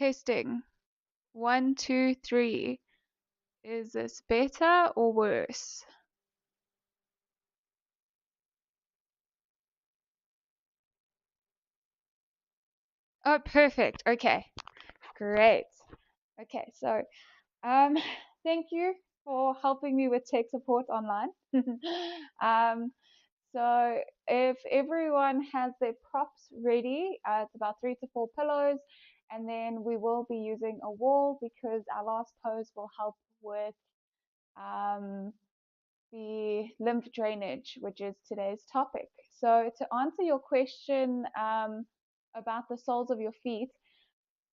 Testing. 1, 2, 3. Is this better or worse? Oh, perfect. Okay, great. Okay, so um, thank you for helping me with tech support online. um, so if everyone has their props ready, it's about 3 to 4 pillows, and then we will be using a wall because our last pose will help with um, the lymph drainage, which is today's topic. So, to answer your question about the soles of your feet,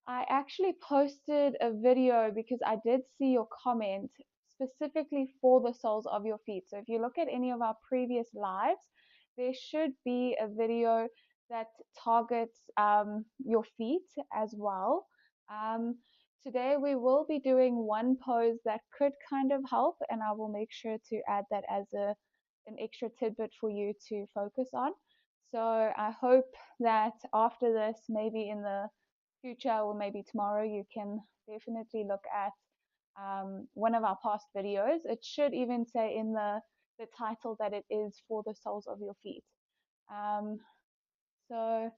I actually posted a video because I did see your comment specifically for the soles of your feet. So, if you look at any of our previous lives, there should be a video that targets your feet as well. Um, Today we will be doing one pose that could kind of help, and I will make sure to add that as an extra tidbit for you to focus on. So I hope that after this, maybe in the future or maybe tomorrow, you can definitely look at one of our past videos. It should even say in the title that it is for the soles of your feet. Um, so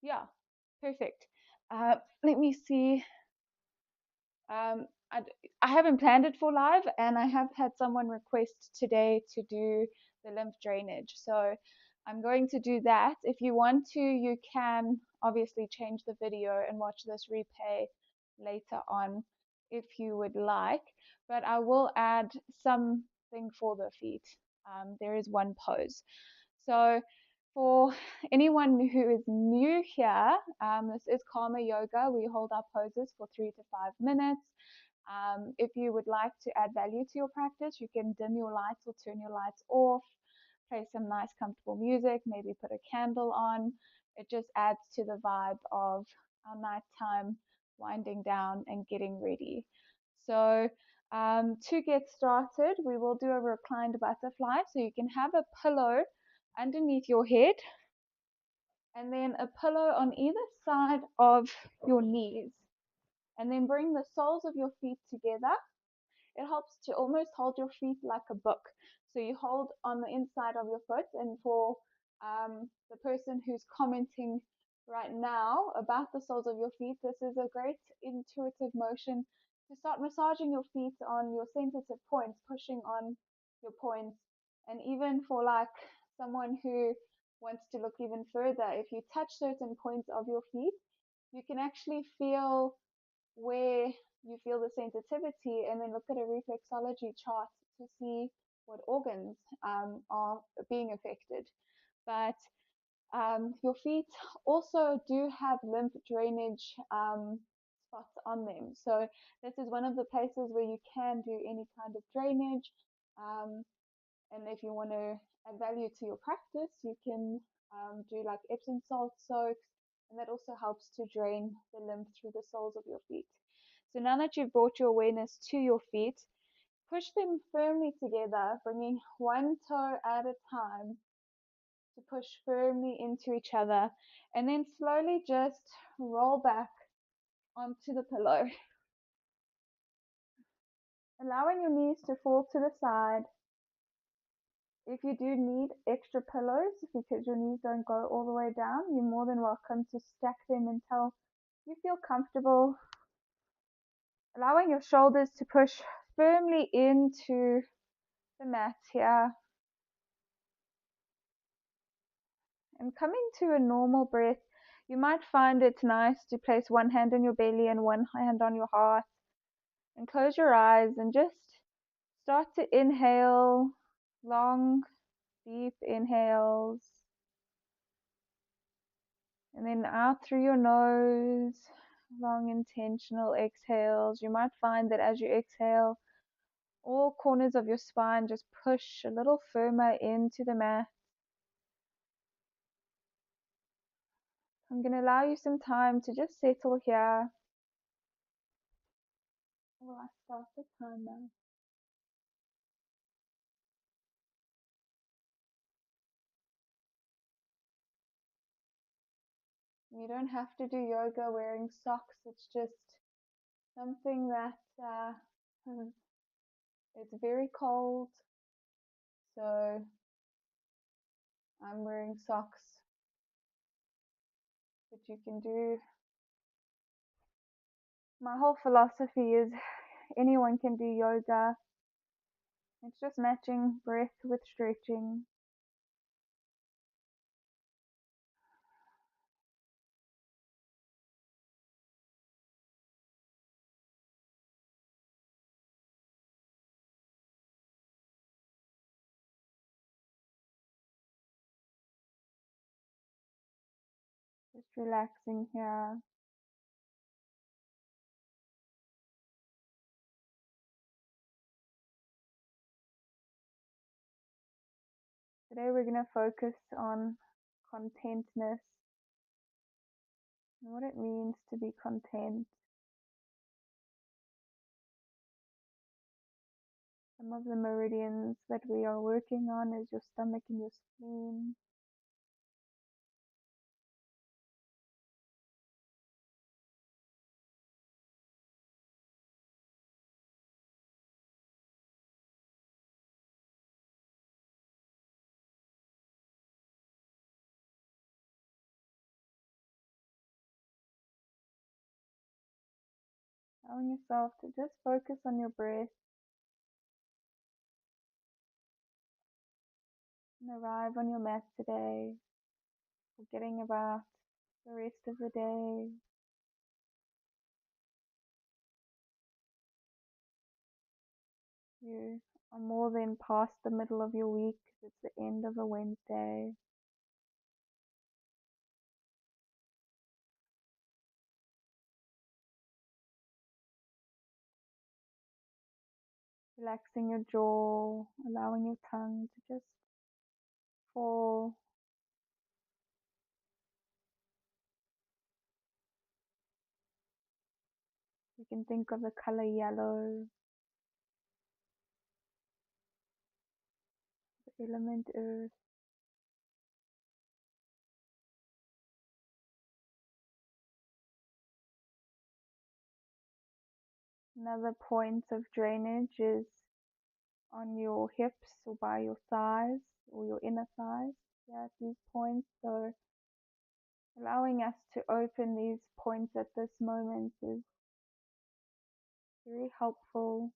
yeah, perfect. Let me see. Um, I, I haven't planned it for live, and I have had someone request today to do the lymph drainage. So I'm going to do that. If you want to, you can obviously change the video and watch this replay later on if you would like. But I will add something for the feet. There is one pose. So for anyone who is new here, this is Karma Yoga. We hold our poses for 3 to 5 minutes. If you would like to add value to your practice, you can dim your lights or turn your lights off, play some nice, comfortable music, maybe put a candle on. It just adds to the vibe of our nighttime winding down and getting ready. So, to get started, we will do a reclined butterfly. So, you can have a pillow underneath your head and then a pillow on either side of your knees. And then bring the soles of your feet together. It helps to almost hold your feet like a book. So you hold on the inside of your foot, and for the person who's commenting right now about the soles of your feet, this is a great intuitive motion to start massaging your feet on your sensitive points, pushing on your points. And even for like someone who wants to look even further, if you touch certain points of your feet, you can actually feel where you feel the sensitivity, and then look at a reflexology chart to see what organs are being affected. But your feet also do have lymph drainage spots on them. So this is one of the places where you can do any kind of drainage. And if you want to add value to your practice, you can do like Epsom salt soaks, and that also helps to drain the lymph through the soles of your feet. So now that you've brought your awareness to your feet, push them firmly together, bringing one toe at a time to push firmly into each other, and then slowly just roll back onto the pillow, allowing your knees to fall to the side. If you do need extra pillows because your knees don't go all the way down, you're more than welcome to stack them until you feel comfortable. Allowing your shoulders to push firmly into the mat here. And coming to a normal breath, you might find it nice to place one hand on your belly and one hand on your heart. And close your eyes and just start to inhale long, deep inhales. And then out through your nose, long, intentional exhales. You might find that as you exhale, all corners of your spine just push a little firmer into the mat. I'm going to allow you some time to just settle here. Will I start the timer? You don't have to do yoga wearing socks. It's just something that it's very cold, so I'm wearing socks. But you can do. My whole philosophy is anyone can do yoga. It's just matching breath with stretching. Just relaxing here. Today we're going to focus on contentness and what it means to be content. Some of the meridians that we are working on is your stomach and your spleen. Allowing yourself to just focus on your breath and arrive on your mat today, forgetting about the rest of the day. You are more than past the middle of your week because it's the end of a Wednesday. Relaxing your jaw, allowing your tongue to just fall. You can think of the color yellow, the element earth. Another point of drainage is on your hips or by your thighs or your inner thighs. Yeah, at these points. So allowing us to open these points at this moment is very helpful.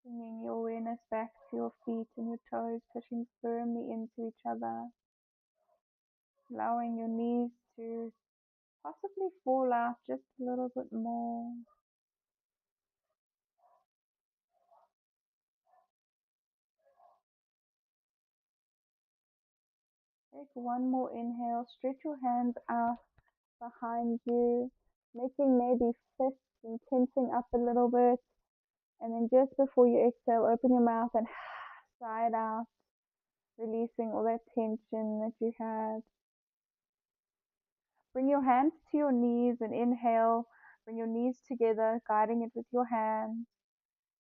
Bringing your awareness back to your feet and your toes, pushing firmly into each other. Allowing your knees to possibly fall out just a little bit more. Take one more inhale, stretch your hands out behind you, making maybe fists and tensing up a little bit. And then just before you exhale, open your mouth and sigh it out, releasing all that tension that you had. Bring your hands to your knees and inhale. Bring your knees together, guiding it with your hands.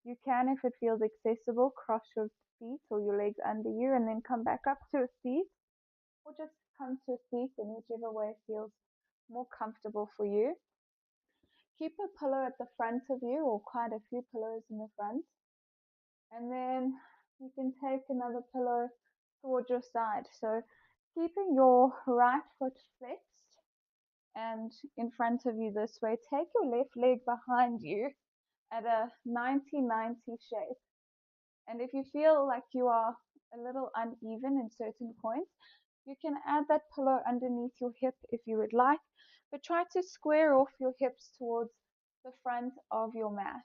You can, if it feels accessible, cross your feet or your legs under you and then come back up to a seat, or just come to a seat in whichever way feels more comfortable for you. Keep a pillow at the front of you, or quite a few pillows in the front. And then you can take another pillow towards your side. So keeping your right foot flexed and in front of you this way, take your left leg behind you at a 90-90 shape. And if you feel like you are a little uneven in certain points, you can add that pillow underneath your hip if you would like, but try to square off your hips towards the front of your mat.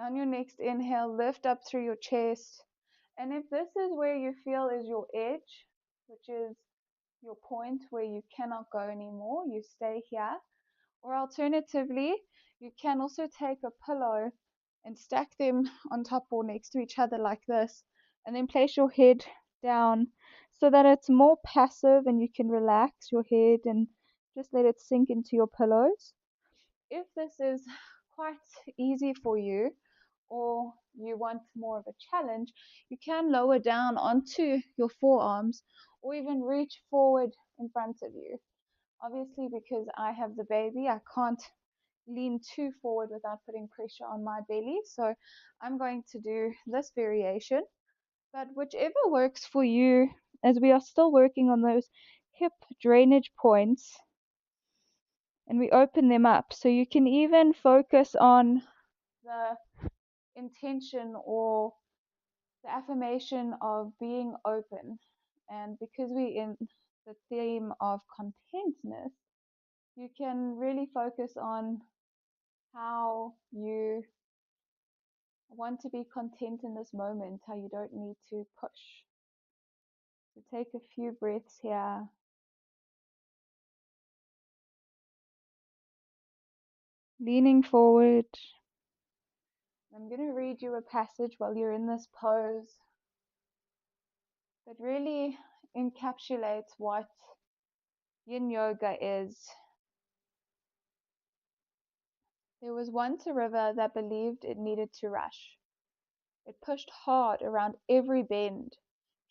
On your next inhale, lift up through your chest. And if this is where you feel is your edge, which is your point where you cannot go anymore, you stay here. Or alternatively, You can also take a pillow and stack them on top or next to each other like this, and then place your head down so that it's more passive and you can relax your head and just let it sink into your pillows. If this is quite easy for you, or you want more of a challenge, you can lower down onto your forearms or even reach forward in front of you. Obviously, because I have the baby, I can't lean too forward without putting pressure on my belly. So I'm going to do this variation, but whichever works for you, as we are still working on those hip drainage points and we open them up. So you can even focus on the intention or the affirmation of being open. And because we're in the theme of contentness, you can really focus on how you want to be content in this moment, how you don't need to push. So take a few breaths here. Leaning forward. I'm going to read you a passage while you're in this pose that really encapsulates what yin yoga is. There was once a river that believed it needed to rush. It pushed hard around every bend,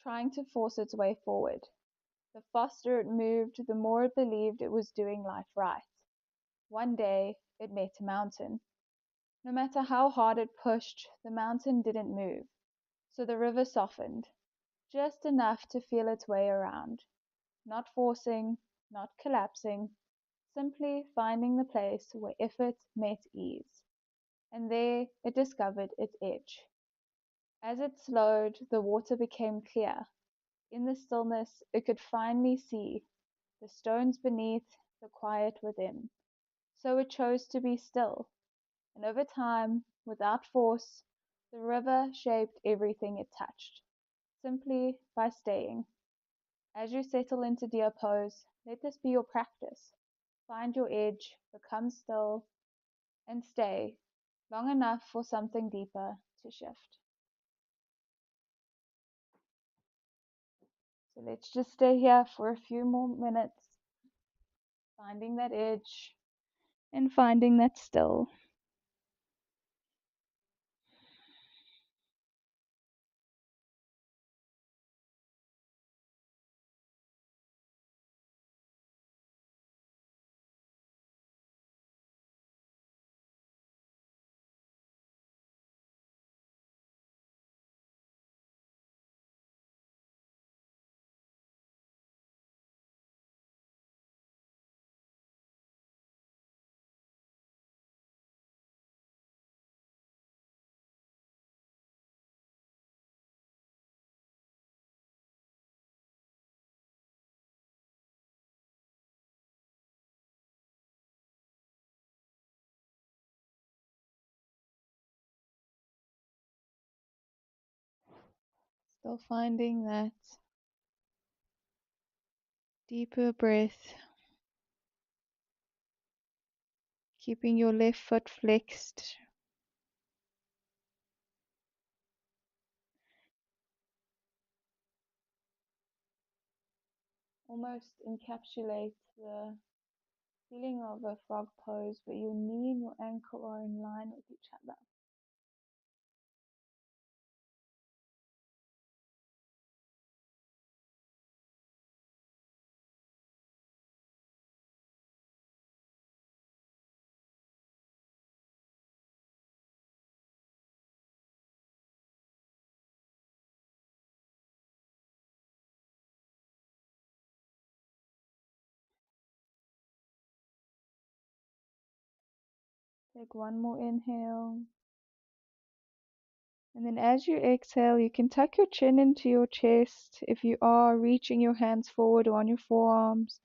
trying to force its way forward. The faster it moved, the more it believed it was doing life right. One day, it met a mountain. No matter how hard it pushed, the mountain didn't move, so the river softened, just enough to feel its way around, not forcing, not collapsing, simply finding the place where effort met ease. And there it discovered its edge. As it slowed, the water became clear. In the stillness, it could finally see the stones beneath, the quiet within. So it chose to be still, and over time, without force, the river shaped everything it touched, simply by staying. As you settle into deer pose, let this be your practice. Find your edge, become still, and stay long enough for something deeper to shift. So let's just stay here for a few more minutes, finding that edge and finding that still. Still finding that deeper breath, keeping your left foot flexed. Almost encapsulates the feeling of a frog pose where your knee and your ankle are in line with each other. Take one more inhale. And then as you exhale, you can tuck your chin into your chest. If you are reaching your hands forward or on your forearms,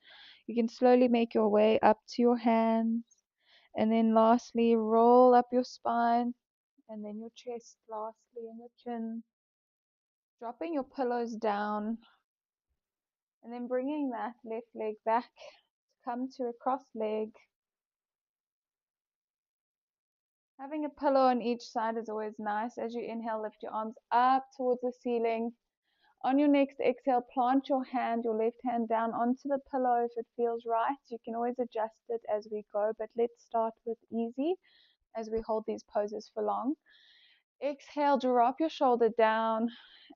you can slowly make your way up to your hands. And then lastly, roll up your spine and then your chest lastly and your chin. Dropping your pillows down and then bringing that left leg back to come to a cross leg. Having a pillow on each side is always nice. As you inhale, lift your arms up towards the ceiling. On your next exhale, plant your left hand down onto the pillow if it feels right. You can always adjust it as we go, but let's start with easy as we hold these poses for long. Exhale, drop your shoulder down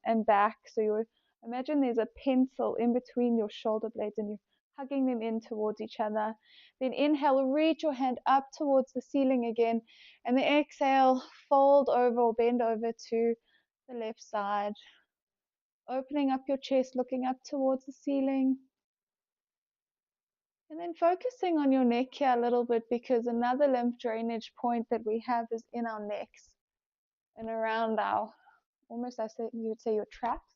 and back. So you imagine there's a pencil in between your shoulder blades and you're hugging them in towards each other. Then inhale, reach your hand up towards the ceiling again. And then exhale, fold over or bend over to the left side. Opening up your chest, looking up towards the ceiling. And then focusing on your neck here a little bit, because another lymph drainage point that we have is in our necks and around our, almost you would say your traps.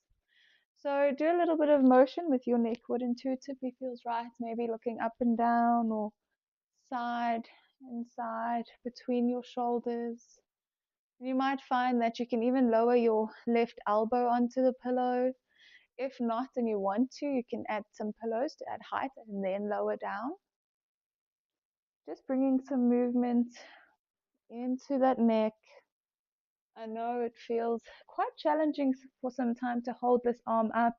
So do a little bit of motion with your neck, what intuitively feels right, maybe looking up and down or side and side between your shoulders. You might find that you can even lower your left elbow onto the pillow. If not, and you want to, you can add some pillows to add height and then lower down. Just bringing some movement into that neck. I know it feels quite challenging for some time to hold this arm up,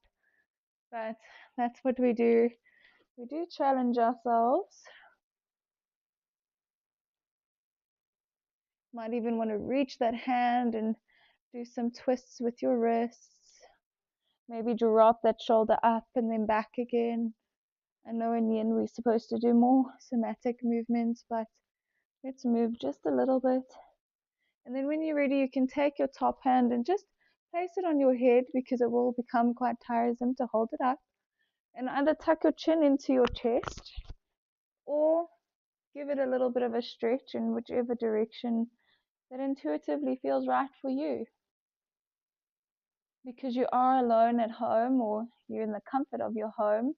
but that's what we do. We do challenge ourselves. Might even want to reach that hand and do some twists with your wrists. Maybe drop that shoulder up and then back again. I know in yin we're supposed to do more somatic movements, but let's move just a little bit. And then when you're ready, you can take your top hand and just place it on your head, because it will become quite tiresome to hold it up. And either tuck your chin into your chest or give it a little bit of a stretch in whichever direction that intuitively feels right for you. Because you are alone at home or you're in the comfort of your home,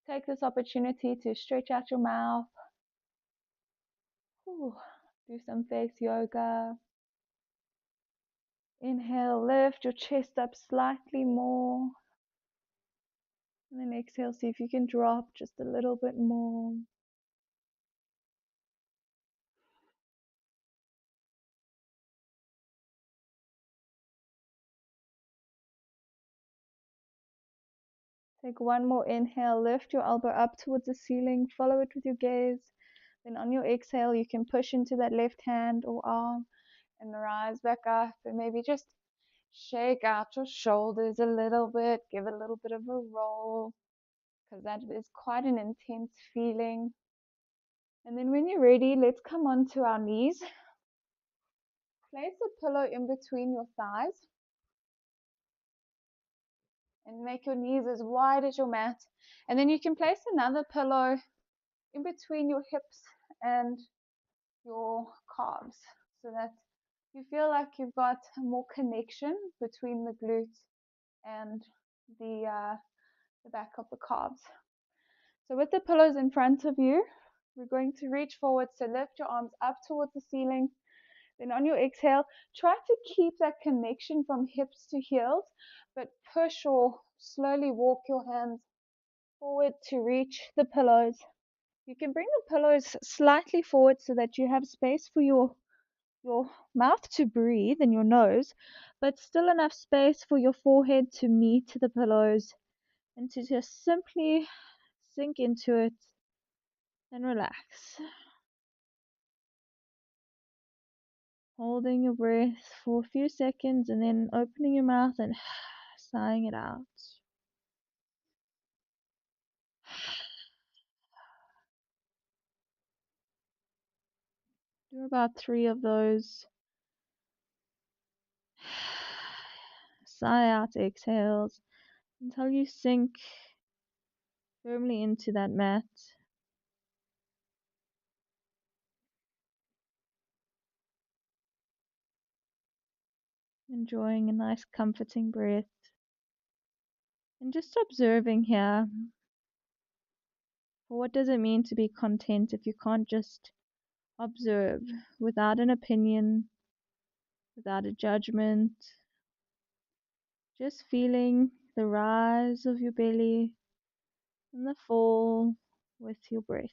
take this opportunity to stretch out your mouth. Do some face yoga. Inhale, lift your chest up slightly more. And then exhale, see if you can drop just a little bit more. Take one more inhale, lift your elbow up towards the ceiling, follow it with your gaze. Then on your exhale, you can push into that left hand or arm and rise back up, and maybe just shake out your shoulders a little bit, give it a little bit of a roll, because that is quite an intense feeling. And then when you're ready, let's come onto our knees. Place a pillow in between your thighs and make your knees as wide as your mat. And then you can place another pillow in between your hips and your calves, so that you feel like you've got more connection between the glutes and the back of the calves. So with the pillows in front of you, we're going to reach forward, so lift your arms up towards the ceiling. Then on your exhale, try to keep that connection from hips to heels, but push or slowly walk your hands forward to reach the pillows. You can bring the pillows slightly forward so that you have space for your mouth to breathe and your nose, but still enough space for your forehead to meet the pillows, and to just simply sink into it and relax. Holding your breath for a few seconds and then opening your mouth and sighing it out. Do about 3 of those. Sigh out exhales until you sink firmly into that mat. Enjoying a nice comforting breath. And just observing here. For what does it mean to be content if you can't just observe without an opinion, without a judgment? Just feeling the rise of your belly and the fall with your breath.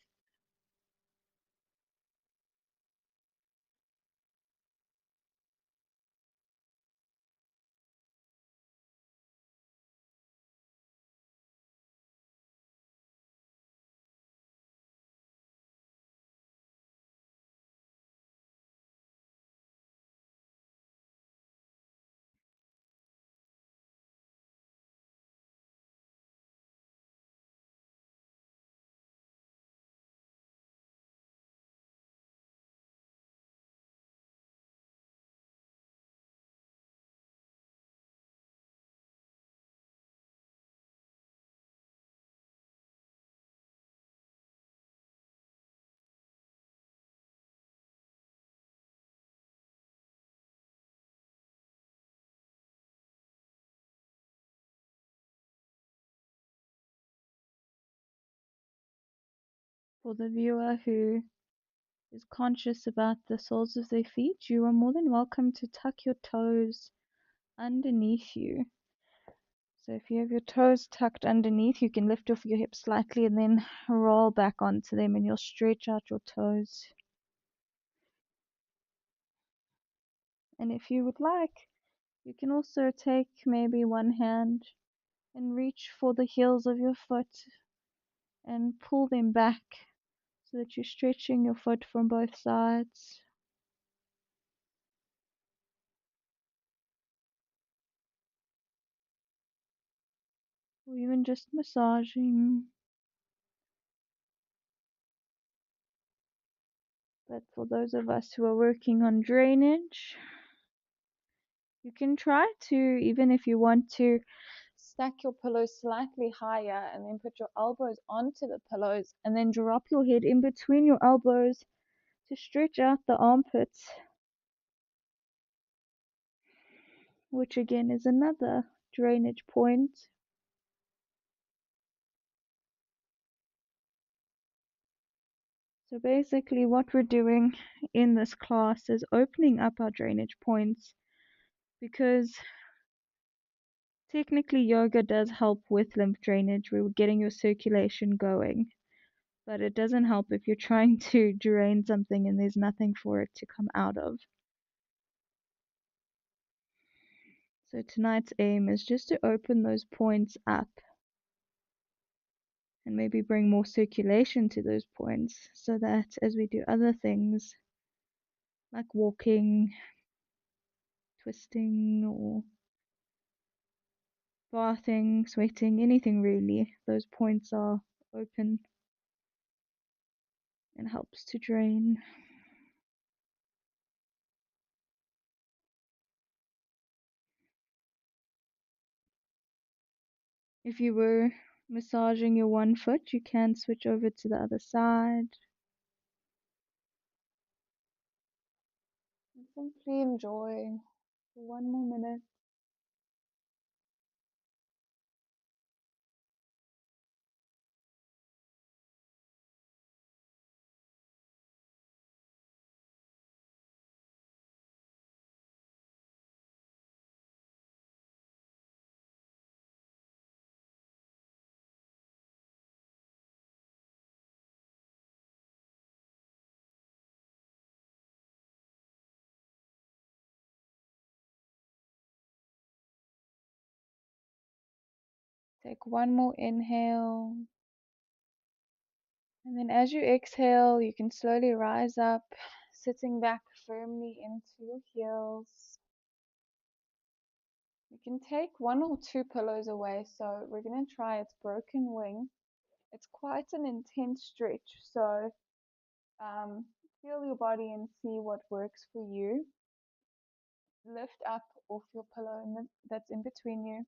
For the viewer who is conscious about the soles of their feet, you are more than welcome to tuck your toes underneath you. So if you have your toes tucked underneath, you can lift off your hips slightly and then roll back onto them, and you'll stretch out your toes. And if you would like, you can also take maybe one hand and reach for the heels of your foot and pull them back so that you're stretching your foot from both sides. Or even just massaging. But for those of us who are working on drainage, you can try to, even if you want to, stack your pillows slightly higher and then put your elbows onto the pillows and then drop your head in between your elbows to stretch out the armpits, which again is another drainage point. So basically what we're doing in this class is opening up our drainage points, because technically yoga does help with lymph drainage. We're getting your circulation going, but it doesn't help if you're trying to drain something and there's nothing for it to come out of. So tonight's aim is just to open those points up and maybe bring more circulation to those points, so that as we do other things like walking, twisting, or bathing, sweating, anything really, those points are open and helps to drain. If you were massaging your one foot, you can switch over to the other side. And simply enjoy for one more minute. Take one more inhale. And then as you exhale, you can slowly rise up, sitting back firmly into your heels. You can take one or two pillows away. So we're going to try its broken wing. It's quite an intense stretch. So feel your body and see what works for you. Lift up off your pillow that's in between you.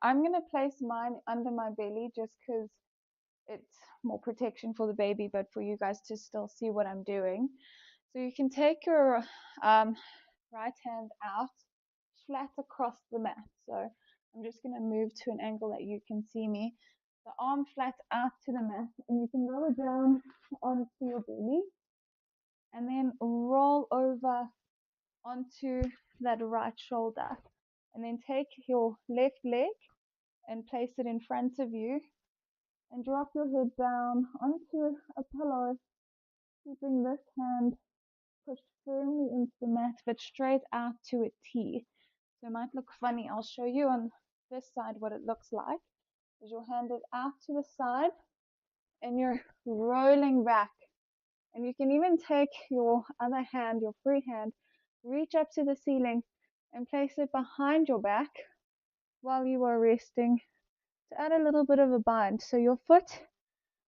I'm going to place mine under my belly just because it's more protection for the baby, but for you guys to still see what I'm doing. So you can take your right hand out flat across the mat. So I'm just going to move to an angle that you can see me. The arm flat out to the mat, and you can lower down onto your belly and then roll over onto that right shoulder, and then take your left leg and place it in front of you and drop your head down onto a pillow, keeping this hand pushed firmly into the mat but straight out to a T. So it might look funny. I'll show you on this side what it looks like. Is your hand is out to the side and you're rolling back. And you can even take your other hand, your free hand, reach up to the ceiling and place it behind your back while you are resting to add a little bit of a bind. So your foot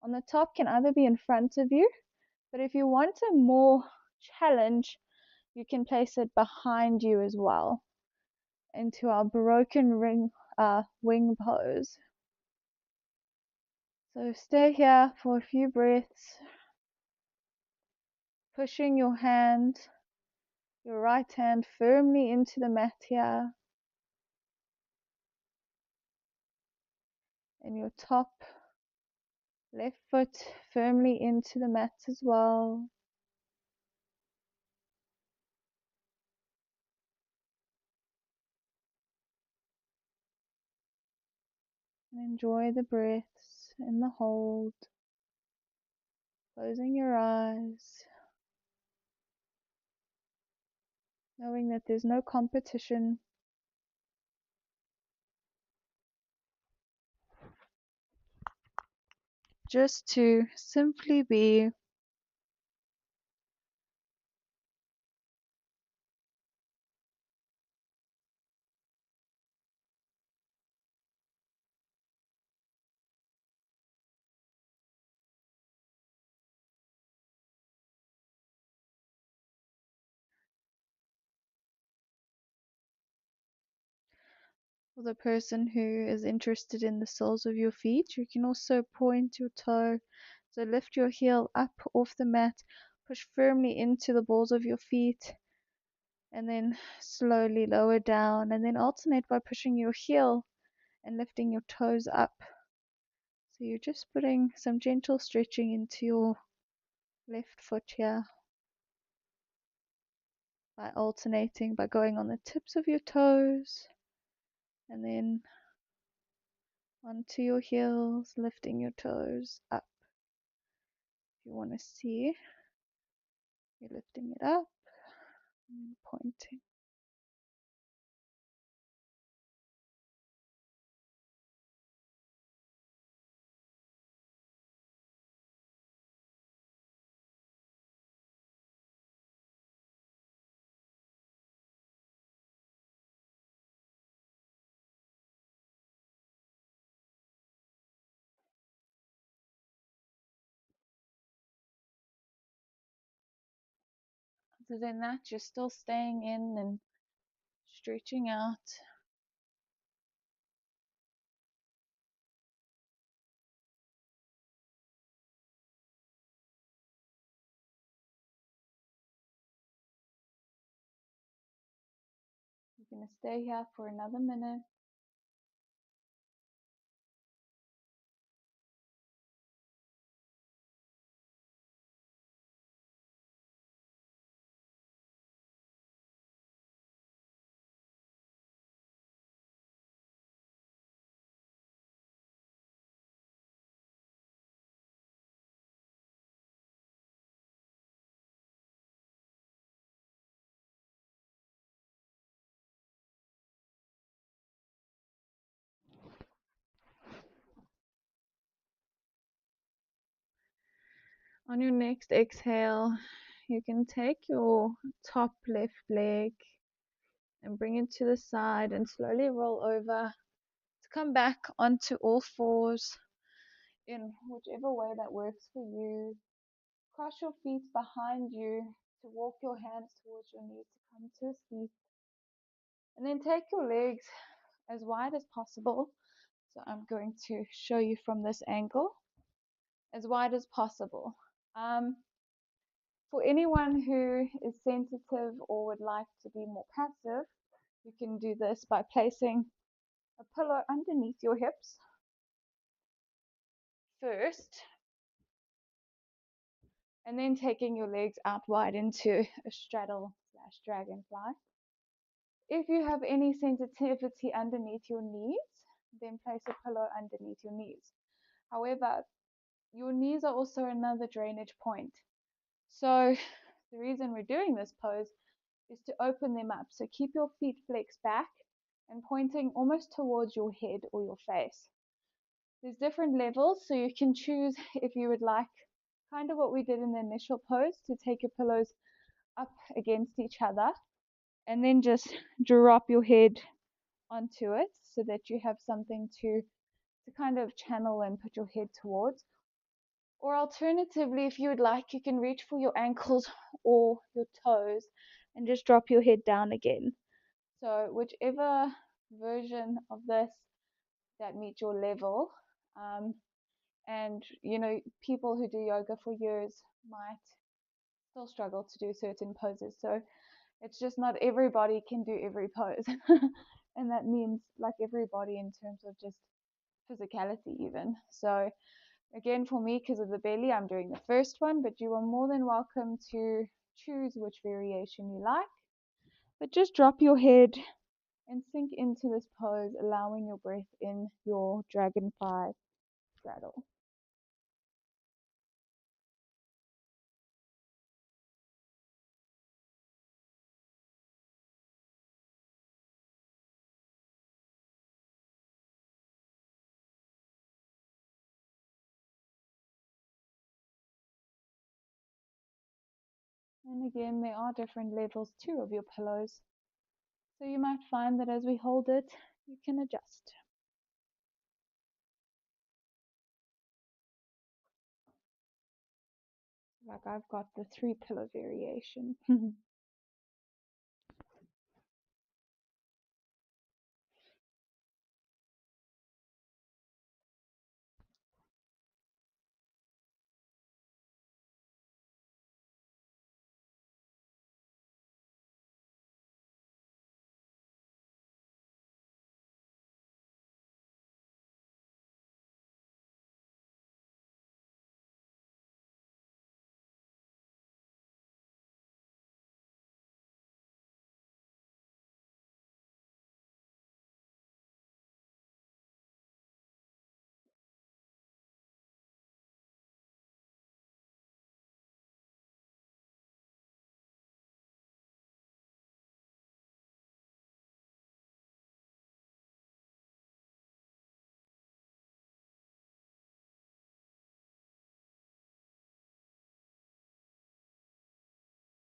on the top can either be in front of you, but if you want a more challenge, you can place it behind you as well into our broken wing pose. So stay here for a few breaths, pushing your hand, your right hand firmly into the mat here, and your top Left foot firmly into the mat as well. And enjoy the breaths in the hold. Closing your eyes. Knowing that there's no competition. Just to simply be. For the person who is interested in the soles of your feet, you can also point your toe. So lift your heel up off the mat, push firmly into the balls of your feet, and then slowly lower down, and then alternate by pushing your heel and lifting your toes up. So you're just putting some gentle stretching into your left foot here by alternating, by going on the tips of your toes and then onto your heels, lifting your toes up. If you want to see, you're lifting it up and pointing. Other than that, you're still staying in and stretching out. You're going to stay here for another minute. On your next exhale, you can take your top left leg and bring it to the side and slowly roll over to come back onto all fours in whichever way that works for you. Cross your feet behind you to walk your hands towards your knees to come to a seat. And then take your legs as wide as possible. So I'm going to show you from this angle, as wide as possible. For anyone who is sensitive or would like to be more passive, you can do this by placing a pillow underneath your hips first, and then taking your legs out wide into a straddle / dragonfly. If you have any sensitivity underneath your knees, then place a pillow underneath your knees. However, your knees are also another drainage point. So the reason we're doing this pose is to open them up. So keep your feet flexed back and pointing almost towards your head or your face. There's different levels, so you can choose if you would like kind of what we did in the initial pose, to take your pillows up against each other and then just drop your head onto it so that you have something to kind of channel and put your head towards. Or alternatively, if you would like, you can reach for your ankles or your toes and just drop your head down again. So whichever version of this that meets your level. And people who do yoga for years might still struggle to do certain poses. So it's just not everybody can do every pose. And that means like everybody in terms of just physicality even. So Again, for me, because of the belly, I'm doing the first one, but you are more than welcome to choose which variation you like. But just drop your head and sink into this pose, allowing your breath in your dragonfly straddle. And again, there are different levels too of your pillows. So you might find that as we hold it, you can adjust. Like I've got the 3-pillow variation.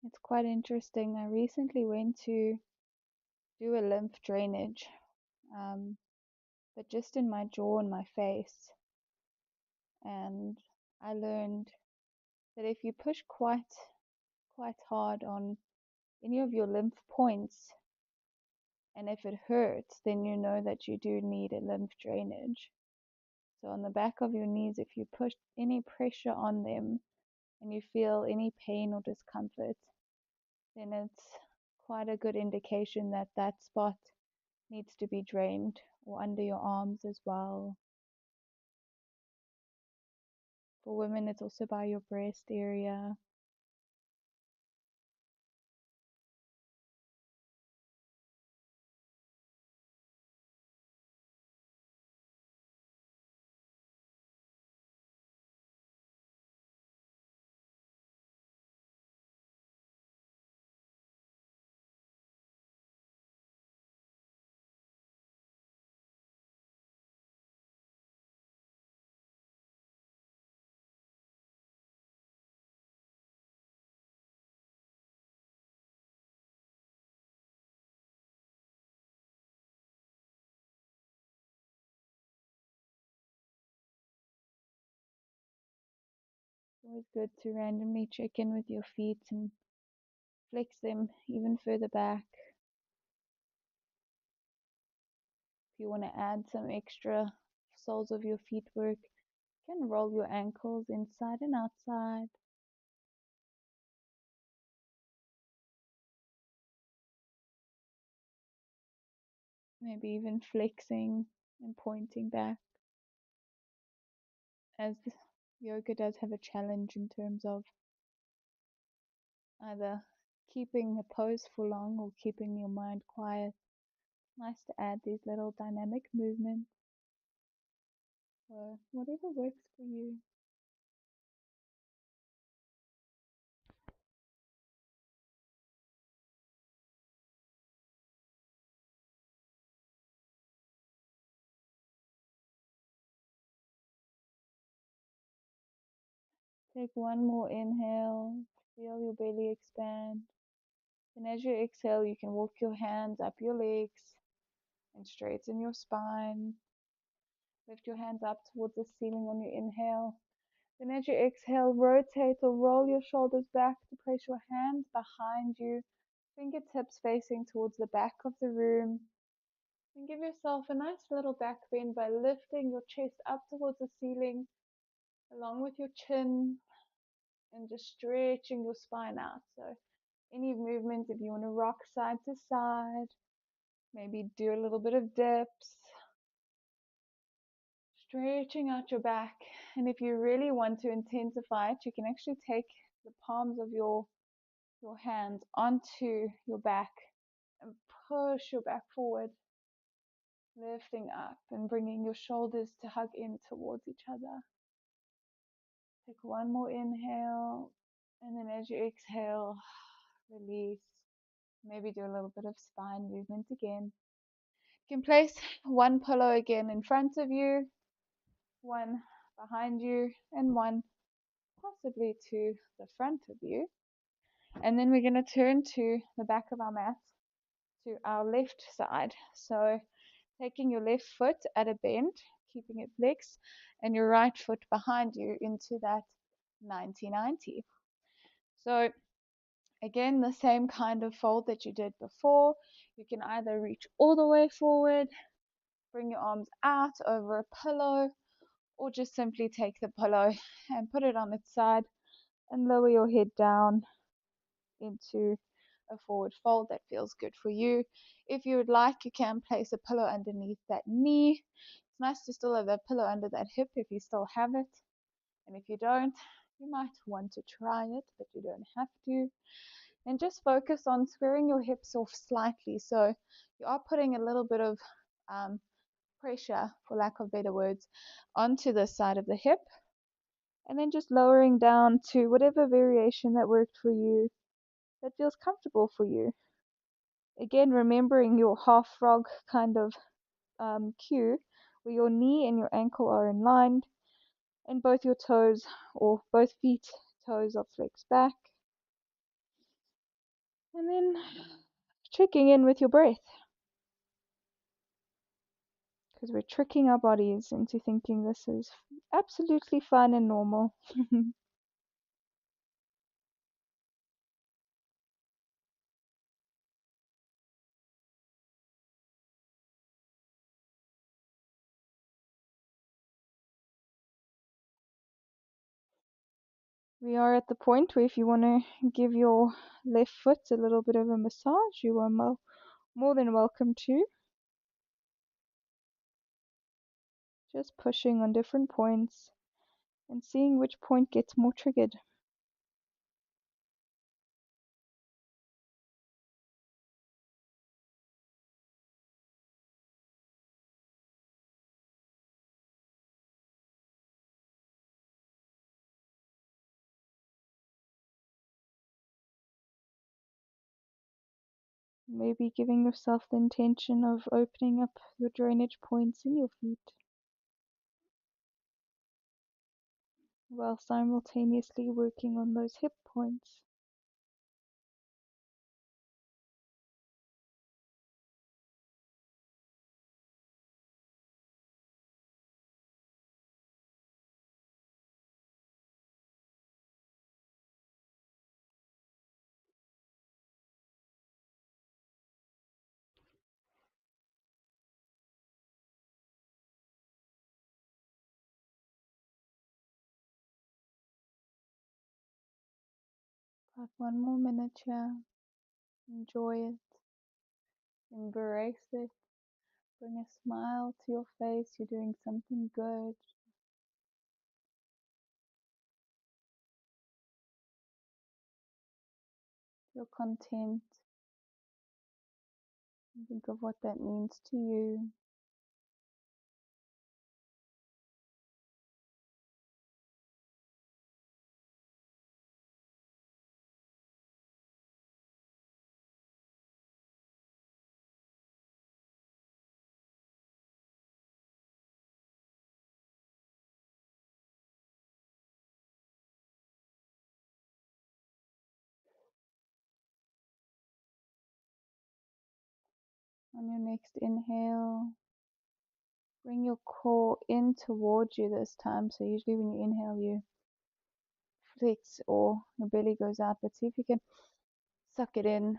It's quite interesting. I recently went to do a lymph drainage, but just in my jaw and my face. And I learned that if you push quite hard on any of your lymph points, and if it hurts, then you know that you do need a lymph drainage. So on the back of your knees, if you push any pressure on them and you feel any pain or discomfort, then it's quite a good indication that that spot needs to be drained, or under your arms as well. For women, it's also by your breast area. It's always good to randomly check in with your feet and flex them even further back. If you want to add some extra soles of your feet work, you can roll your ankles inside and outside. Maybe even flexing and pointing back, as yoga does have a challenge in terms of either keeping a pose for long or keeping your mind quiet. It's nice to add these little dynamic movements. So whatever works for you. Take one more inhale. Feel your belly expand. And as you exhale, you can walk your hands up your legs and straighten your spine. Lift your hands up towards the ceiling on your inhale. Then as you exhale, rotate or roll your shoulders back to place your hands behind you, fingertips facing towards the back of the room. And give yourself a nice little back bend by lifting your chest up towards the ceiling, along with your chin, and just stretching your spine out. So any movement, if you want to rock side to side, maybe do a little bit of dips, stretching out your back. And if you really want to intensify it, you can actually take the palms of your hands onto your back and push your back forward, lifting up and bringing your shoulders to hug in towards each other. Take one more inhale, and then as you exhale, release. Maybe do a little bit of spine movement again. You can place one pillow again in front of you, one behind you, and one possibly to the front of you. And then we're going to turn to the back of our mat to our left side. So taking your left foot at a bend, keeping it flexed, and your right foot behind you into that 90-90. So again, the same kind of fold that you did before. You can either reach all the way forward, bring your arms out over a pillow, or just simply take the pillow and put it on its side and lower your head down into a forward fold that feels good for you. If you would like, you can place a pillow underneath that knee. It's nice to still have that pillow under that hip if you still have it. And if you don't, you might want to try it, but you don't have to. And just focus on squaring your hips off slightly. So you are putting a little bit of pressure, for lack of better words, onto the side of the hip. And then just lowering down to whatever variation that worked for you, that feels comfortable for you. Again, remembering your half frog kind of cue, where your knee and your ankle are in line, and both your toes, or both feet, toes are flexed back. And then checking in with your breath, because we're tricking our bodies into thinking this is absolutely fine and normal. We are at the point where if you want to give your left foot a little bit of a massage, you are more than welcome to. Just pushing on different points and seeing which point gets more triggered. Maybe giving yourself the intention of opening up your drainage points in your feet, while simultaneously working on those hip points. Got one more minute here. Enjoy it. Embrace it. Bring a smile to your face. You're doing something good. Feel content. Think of what that means to you. On your next inhale, bring your core in towards you this time. So usually when you inhale, you flex or your belly goes out. But see if you can suck it in.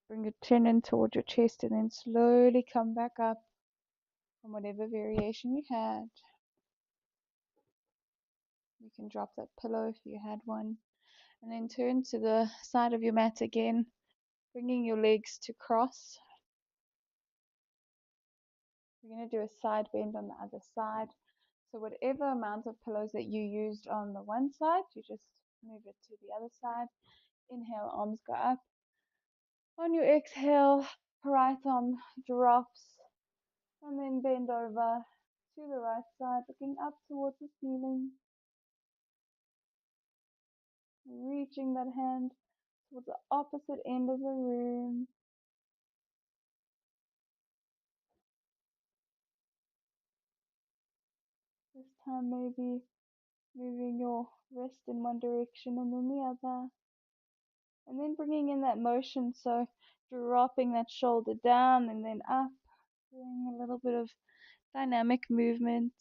Bring your chin in towards your chest and then slowly come back up from whatever variation you had. You can drop that pillow if you had one. And then turn to the side of your mat again, bringing your legs to cross. We're going to do a side bend on the other side. So whatever amount of pillows that you used on the one side, you just move it to the other side. Inhale, arms go up. On your exhale, right arm drops, and then bend over to the right side, looking up towards the ceiling, reaching that hand towards the opposite end of the room. This time maybe moving your wrist in one direction and then the other. And then bringing in that motion, so dropping that shoulder down and then up, doing a little bit of dynamic movement.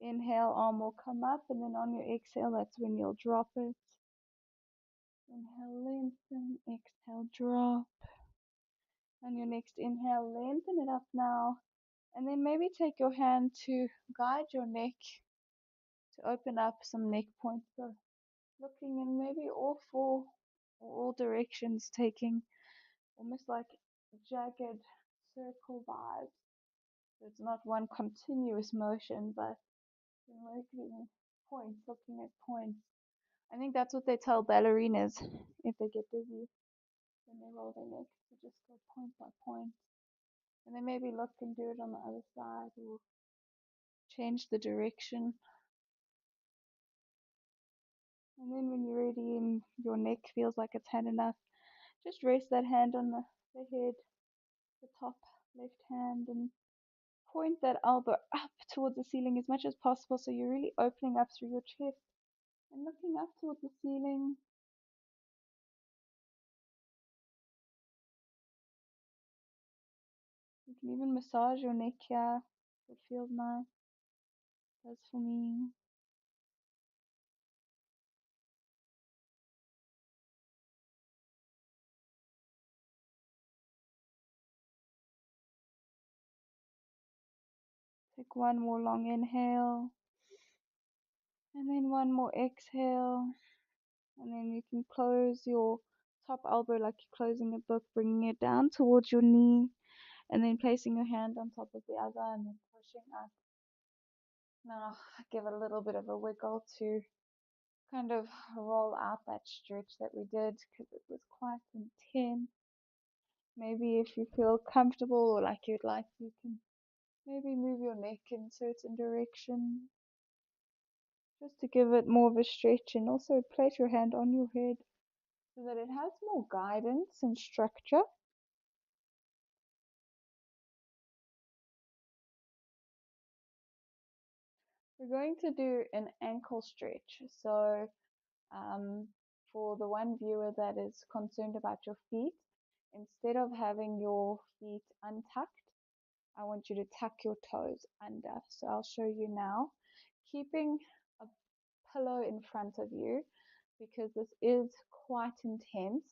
Inhale, arm will come up, and then on your exhale, that's when you'll drop it. Inhale, lengthen, exhale, drop. On your next inhale, lengthen it up now, and then maybe take your hand to guide your neck to open up some neck points. So looking in maybe all four or all directions, taking almost like jagged circle vibes. So it's not one continuous motion, but making points, looking at points. I think that's what they tell ballerinas if they get dizzy when they roll their necks, to just go point by point. And then maybe look and do it on the other side, or change the direction. And then when you're ready and your neck feels like it's had enough, just rest that hand on the head, the top left hand, and point that elbow up towards the ceiling as much as possible, so you're really opening up through your chest and looking up towards the ceiling. You can even massage your neck here. It feels nice. It does for me. Take one more long inhale, and then one more exhale. And then you can close your top elbow like you're closing a book, bringing it down towards your knee, and then placing your hand on top of the other, and then pushing up. Now give a little bit of a wiggle to kind of roll out that stretch that we did, because it was quite intense. Maybe if you feel comfortable or like you'd like, you can maybe move your neck in certain directions just to give it more of a stretch, and also place your hand on your head so that it has more guidance and structure. We're going to do an ankle stretch. So for the one viewer that is concerned about your feet, instead of having your feet untucked, I want you to tuck your toes under. So I'll show you now, keeping a pillow in front of you, because this is quite intense.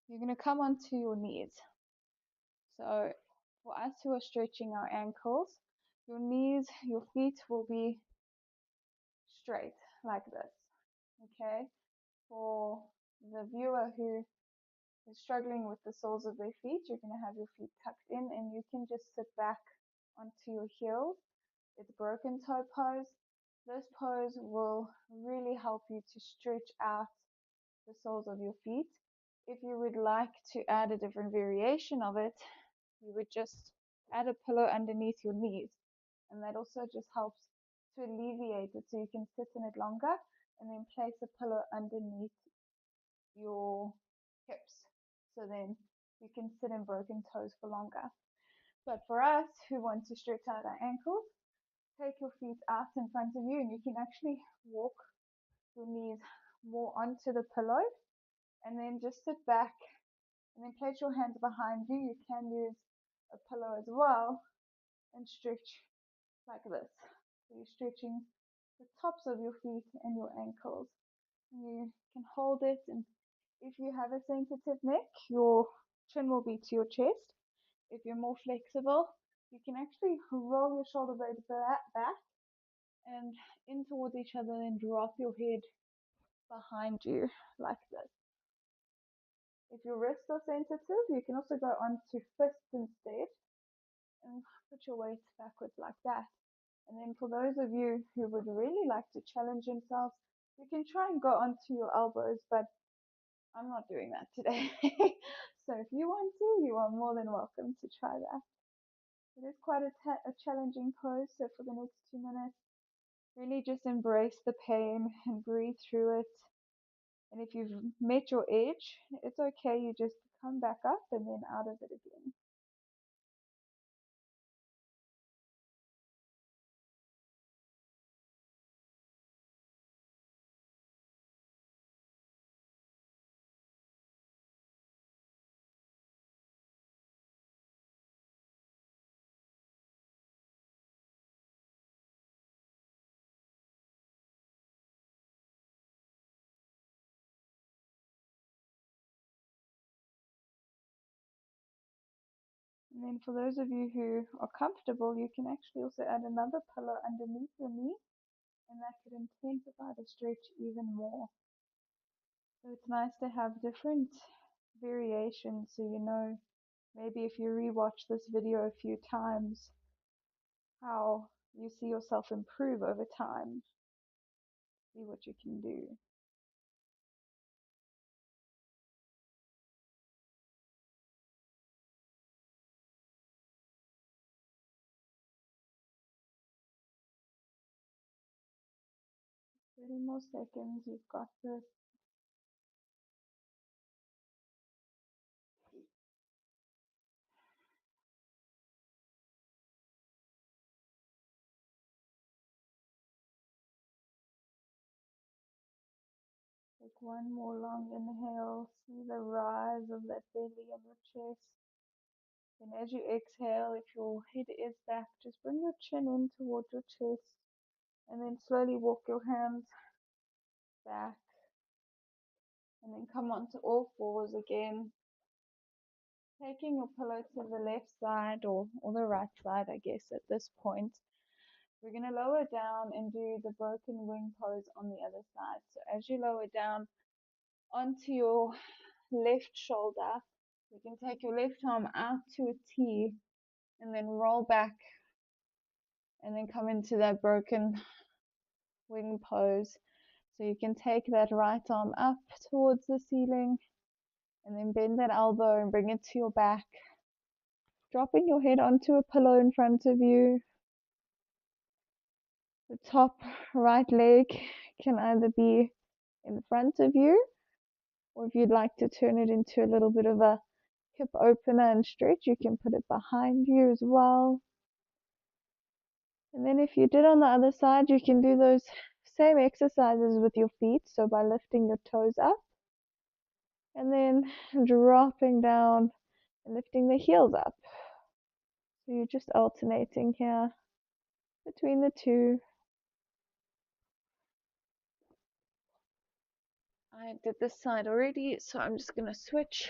You're going to come onto your knees. So for us who are stretching our ankles, your knees, your feet will be straight like this. Okay? For the viewer who is struggling with the soles of their feet, you're going to have your feet tucked in, and you can just sit back onto your heels. It's broken toe pose. This pose will really help you to stretch out the soles of your feet. If you would like to add a different variation of it, you would just add a pillow underneath your knees, and that also just helps to alleviate it, so you can sit in it longer, and then place a pillow underneath your hips, so then you can sit in broken toes for longer. But for us who want to stretch out our ankles, take your feet out in front of you, and you can actually walk your knees more onto the pillow, and then just sit back and then place your hands behind you. You can use a pillow as well and stretch like this. So you're stretching the tops of your feet and your ankles. And you can hold it, and if you have a sensitive neck, your chin will be to your chest. If you're more flexible, you can actually roll your shoulder blades back and in towards each other, and drop your head behind you like this. If your wrists are sensitive, you can also go on to fists instead and put your weight backwards like that. And then for those of you who would really like to challenge themselves, you can try and go onto your elbows, but I'm not doing that today. So if you want to, you are more than welcome to try that. It is quite a challenging pose, so for the next 2 minutes, really just embrace the pain and breathe through it. And if you've met your edge, it's okay, you just come back up and then out of it again. And then for those of you who are comfortable, you can actually also add another pillow underneath your knee, and that could intensify the stretch even more. So it's nice to have different variations, so you know maybe if you rewatch this video a few times, how you see yourself improve over time. See what you can do. Thirty more seconds, you've got this. Take one more long inhale. See the rise of that belly and your chest. And as you exhale, if your head is back, just bring your chin in towards your chest. And then slowly walk your hands back. And then come onto all fours again. Taking your pillow to the left side or the right side, I guess, at this point. We're going to lower down and do the broken wing pose on the other side. So as you lower down onto your left shoulder, you can take your left arm out to a T and then roll back and then come into that broken wing pose. So you can take that right arm up towards the ceiling and then bend that elbow and bring it to your back, dropping your head onto a pillow in front of you. The top right leg can either be in front of you, or if you'd like to turn it into a little bit of a hip opener and stretch, you can put it behind you as well. And then if you did on the other side, you can do those same exercises with your feet. So by lifting your toes up and then dropping down and lifting the heels up. So you're just alternating here between the two. I did this side already, so I'm just going to switch.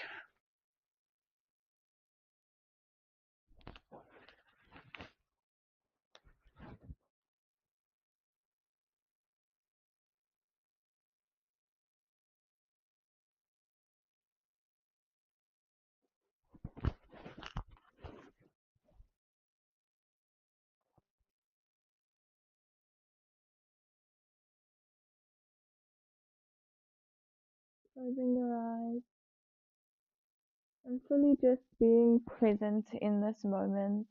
Closing your eyes and fully just being present in this moment.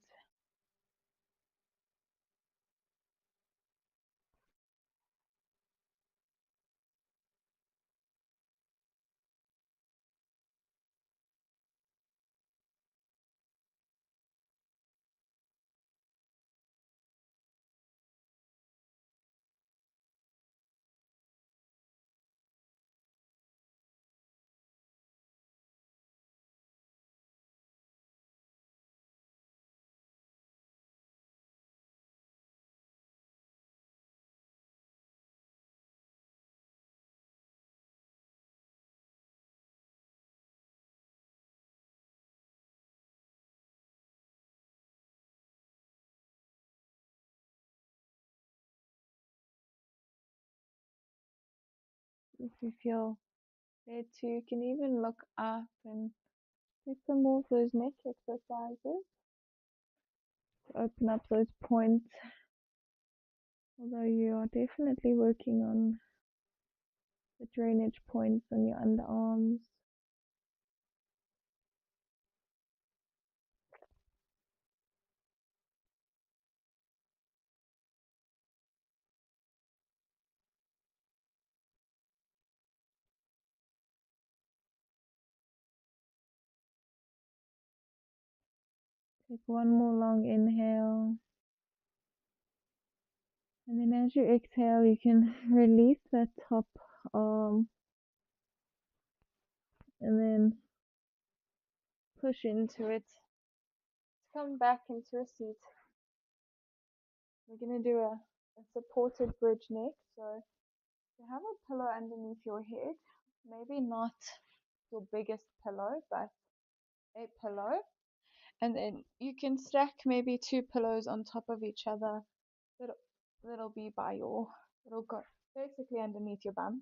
If you feel There too, you can even look up and do some more of those neck exercises to open up those points. Although you are definitely working on the drainage points on your underarms. Take one more long inhale. And then as you exhale, you can release that top arm and then push into it. Come back into a seat. We're going to do a supported bridge next. So you have a pillow underneath your head. Maybe not your biggest pillow, but a pillow. And then you can stack maybe two pillows on top of each other. That'll be it'll go basically underneath your bum.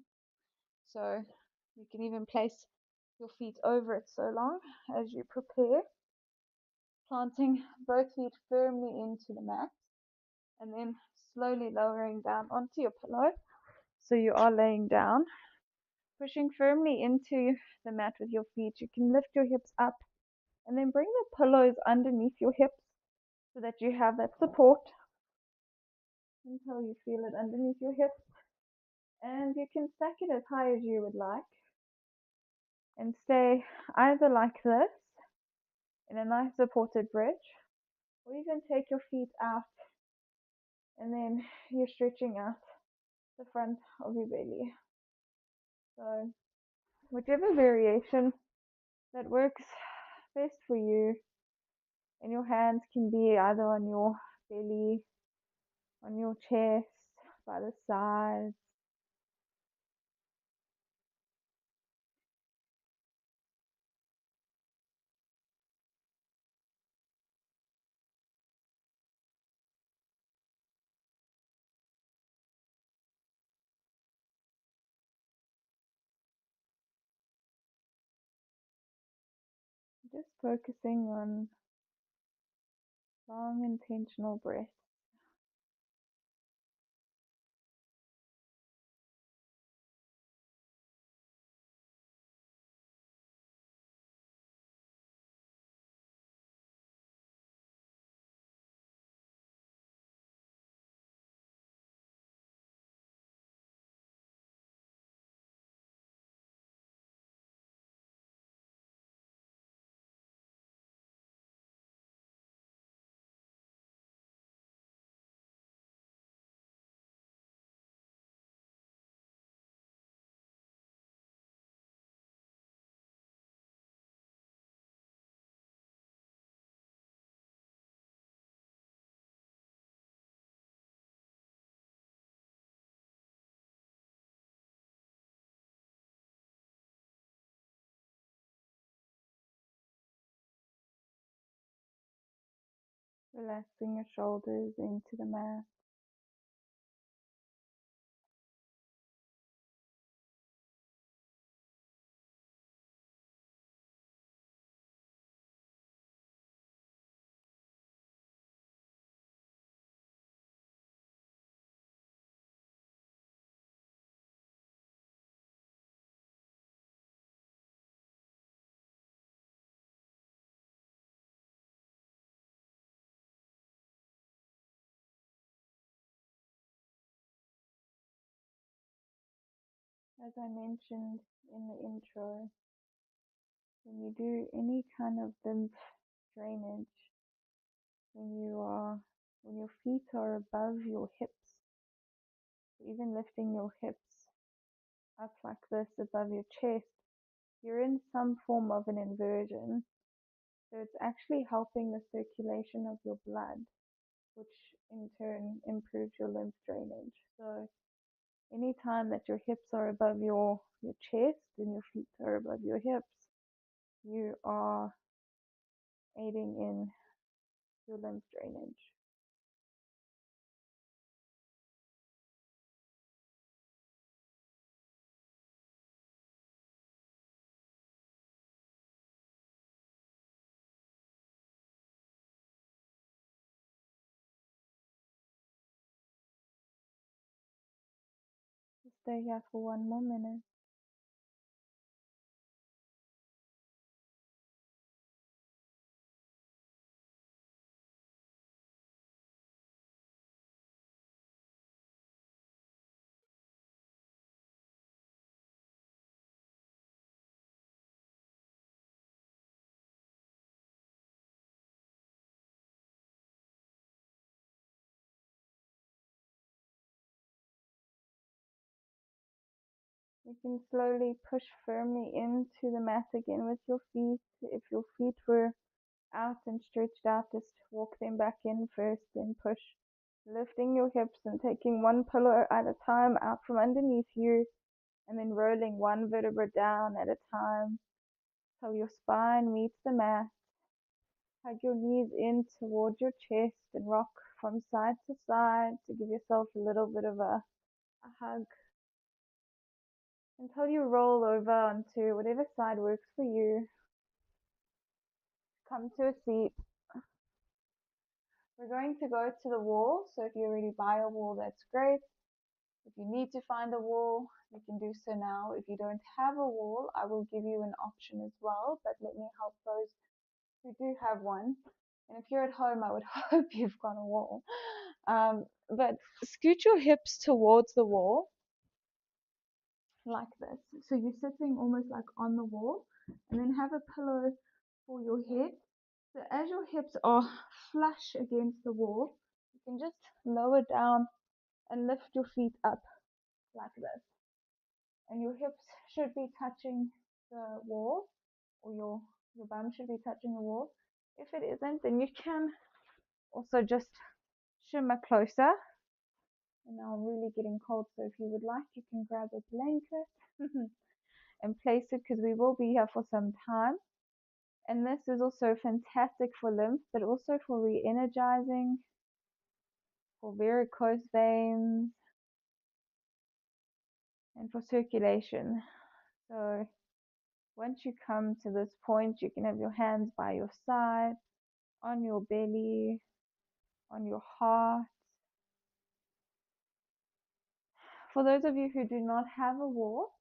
So you can even place your feet over it so long as you prepare, planting both feet firmly into the mat and then slowly lowering down onto your pillow. So you are laying down, pushing firmly into the mat with your feet. You can lift your hips up and then bring the pillows underneath your hips so that you have that support until you feel it underneath your hips. And you can stack it as high as you would like and stay either like this in a nice supported bridge, or even take your feet out and then you're stretching out the front of your belly. So whichever variation that works best for you, and your hands can be either on your belly, on your chest, by the sides. Just focusing on long intentional breath. Relaxing your shoulders into the mat. As I mentioned in the intro, when you do any kind of lymph drainage, when your feet are above your hips, even lifting your hips up like this above your chest, you're in some form of an inversion. So it's actually helping the circulation of your blood, which in turn improves your lymph drainage. So anytime that your hips are above your chest and your feet are above your hips, you are aiding in your lymph drainage. stay here for one more minute. You can slowly push firmly into the mat again with your feet. If your feet were out and stretched out, just walk them back in first, then push. Lifting your hips and taking one pillow at a time out from underneath you, and then rolling one vertebra down at a time till your spine meets the mat. Hug your knees in towards your chest and rock from side to side to give yourself a little bit of a hug until you roll over onto whatever side works for you. Come to a seat. We're going to go to the wall, so if you're already by a wall, that's great. If you need to find a wall, you can do so now. If you don't have a wall, I will give you an option as well, but let me help those who do have one. And if you're at home, I would hope you've got a wall. But scoot your hips towards the wall like this. So you're sitting almost like on the wall, and then have a pillow for your head. So as your hips are flush against the wall, you can just lower down and lift your feet up like this. And your hips should be touching the wall, or your bum should be touching the wall. If it isn't, then you can also just shimmer closer. And now I'm really getting cold, so if you would like, you can grab a blanket and place it, because we will be here for some time. And this is also fantastic for lymph, but also for re-energizing, for varicose veins, and for circulation. So once you come to this point, you can have your hands by your side, on your belly, on your heart. For those of you who do not have a wall,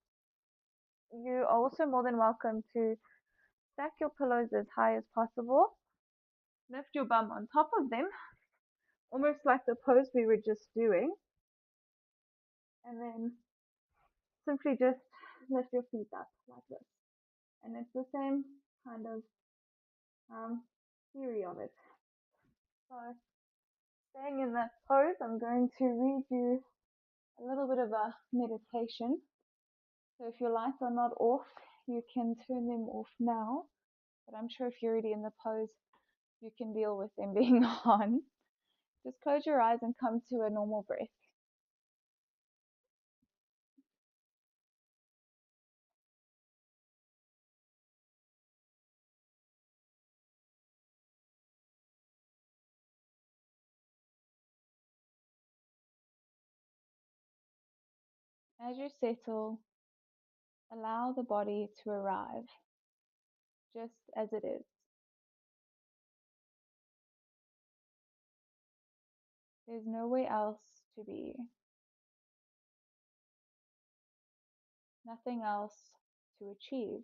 you are also more than welcome to stack your pillows as high as possible. Lift your bum on top of them, almost like the pose we were just doing. And then simply just lift your feet up like this. And it's the same kind of theory of it. So staying in that pose, I'm going to read you a little bit of a meditation. So if your lights are not off, you can turn them off now. But I'm sure if you're already in the pose, you can deal with them being on. Just close your eyes and come to a normal breath. As you settle, allow the body to arrive just as it is. There's nowhere else to be, nothing else to achieve.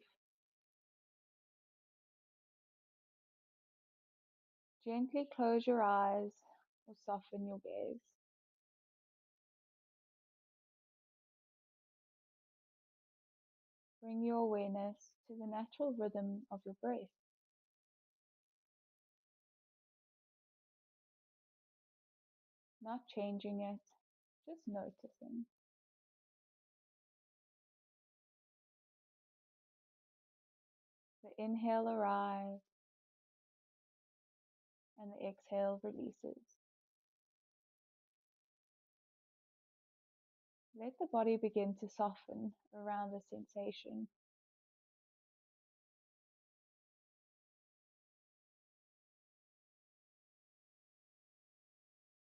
Gently close your eyes or soften your gaze. Bring your awareness to the natural rhythm of your breath. Not changing it, just noticing. The inhale arrives and the exhale releases. Let the body begin to soften around the sensation.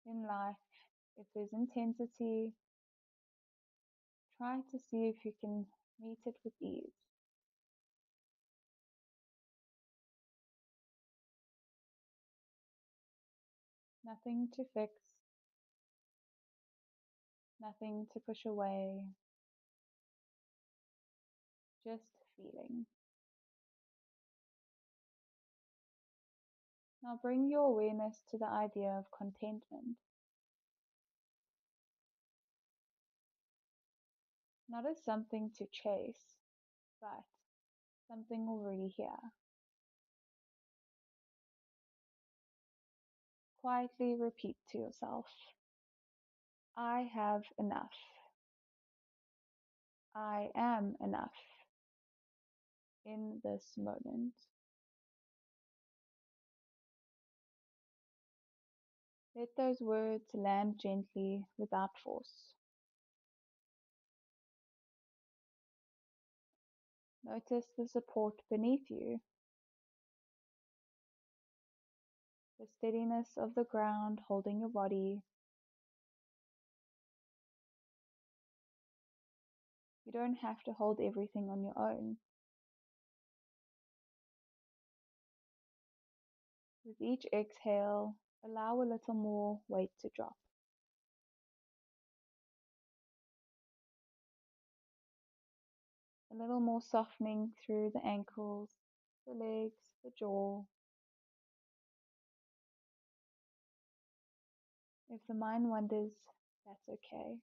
In life, if there's intensity, try to see if you can meet it with ease. Nothing to fix, nothing to push away, just feeling. Now bring your awareness to the idea of contentment, not as something to chase, but something already here. Quietly repeat to yourself, I have enough. I am enough in this moment. Let those words land gently without force. Notice the support beneath you, the steadiness of the ground holding your body. You don't have to hold everything on your own. With each exhale, allow a little more weight to drop. A little more softening through the ankles, the legs, the jaw. If the mind wanders, that's okay.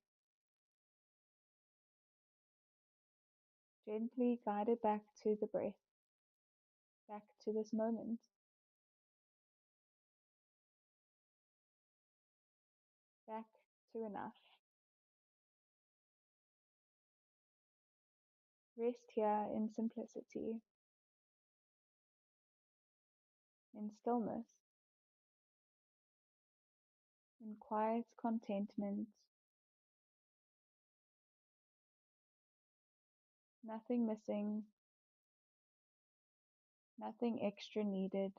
Gently guide it back to the breath, back to this moment. Back to enough. Rest here in simplicity, in stillness, in quiet contentment. Nothing missing, nothing extra needed.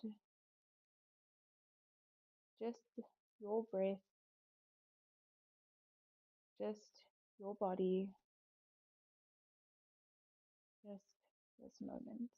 Just your breath, just your body, just this moment.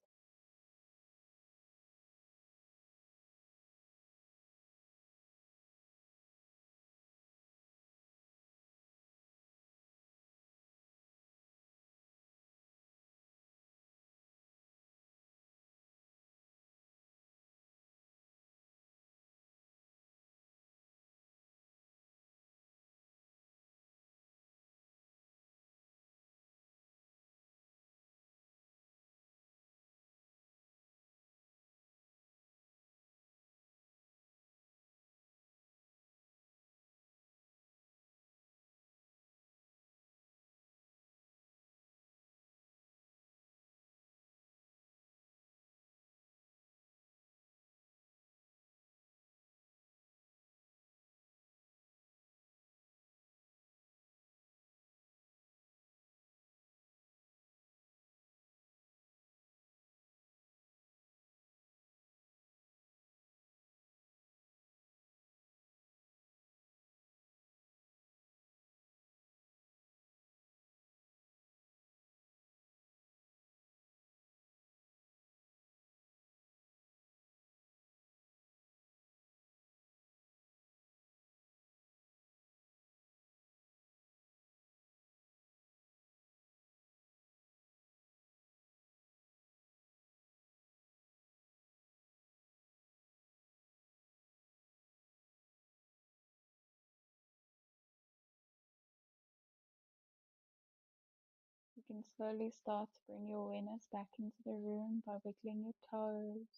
You can slowly start to bring your awareness back into the room by wiggling your toes,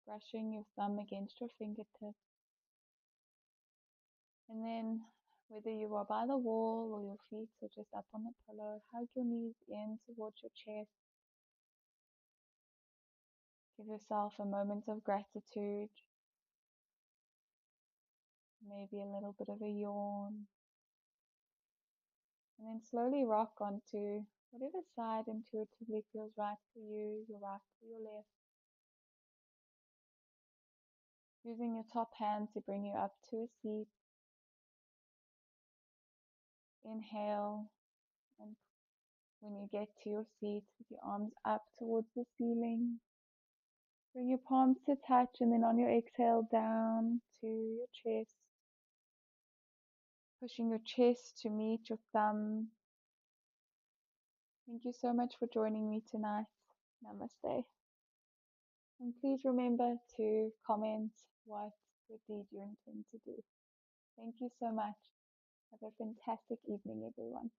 brushing your thumb against your fingertips, and then whether you are by the wall or your feet are just up on the pillow, hug your knees in towards your chest. Give yourself a moment of gratitude, maybe a little bit of a yawn, and then slowly rock onto whatever side intuitively feels right for you, your right or your left. Using your top hand to bring you up to a seat. Inhale, and when you get to your seat with your arms up towards the ceiling, bring your palms to touch, and then on your exhale down to your chest, pushing your chest to meet your thumb, Thank you so much for joining me tonight. Namaste. And please remember to comment what good deed you intend to do. Thank you so much. Have a fantastic evening, everyone.